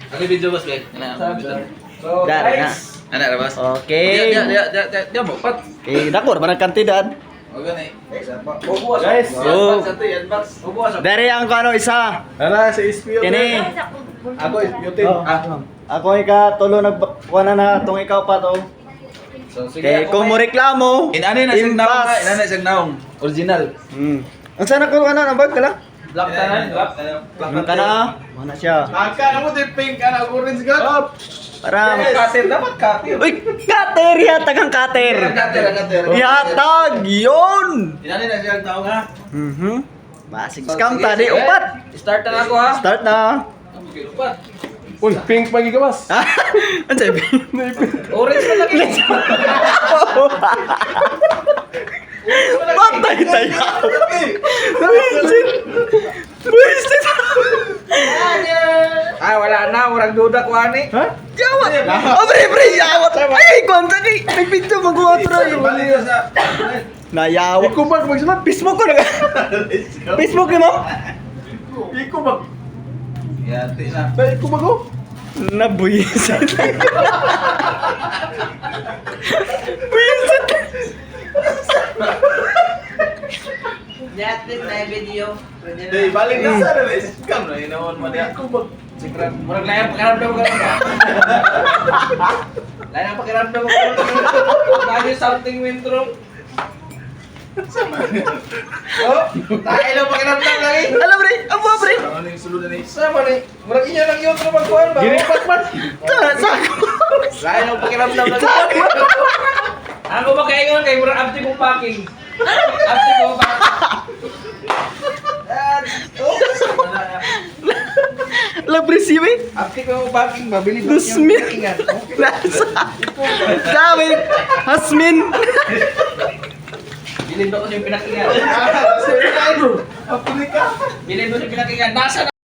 Ano yung video boss, Bek? So, Dari na. guys. Anak na boss? Okay. Dia mo, pat. Eh, dako naman ang kantidad. O gani. Guys. So, Ubukas ako. dari ang kano isa. Ano sa SPO? Kini. Ako SPO. Ako ika tulo nagkuha na tong ikaw pa to. So, sige Kay kung mo reklamo, Inani na siyang naong impas. Inani na siyang naong. Original. Ang sana ko ano nabag kala? Black tanan, black. Ang kana, mana siya. Aka mo di pink ana orange god. Para Cutter dapat cutter. Uy, cutter ya tagang cutter. Yatag yun. Inani na siyang naong ha. Basig scam tadi upat. Start na ako ha. Start na. Upat. Uy, pink pagi ka mas. Ano sabi? Orange na lagi. Patay tayo. Buisit. Buisit. Wala na, urang duda ko ani. Ha? Yawat. Oh, pre, yawat. Ay, konta kay. Nagpinto mag-uotro. Nayawat. Iko bag magsalat. Facebook ko na. Facebook ni mo? Iko bag. Yati na. Na iko bag oh. Nabuisit. Buisit. Net na video. Hey, balik na sa rin. Scam na inaon man ya. Iko bag. Sikrat. Murag layang pakiramdam ko. Layang pakiramdam ko. Lagi something went wrong. Oh, tayo lang pakiramdam lagi. Alam pre, abo pre. Ano yung sulod ni? Sama ni. Murag inyo lang yung trabakuan ba? Giripat man. Sako. Layang lang pakiramdam lagi. Ako ba kaingon kay murag abti kong packing. Abti kong packing. Labre siwi. Abti kong packing ba? Bili Dusmin. Nasa. Sabi. Hasmin. Bilin ba ko yung pinakingan? Sir, ano? Apuli ka. Bilin mo yung pinakingan. Nasa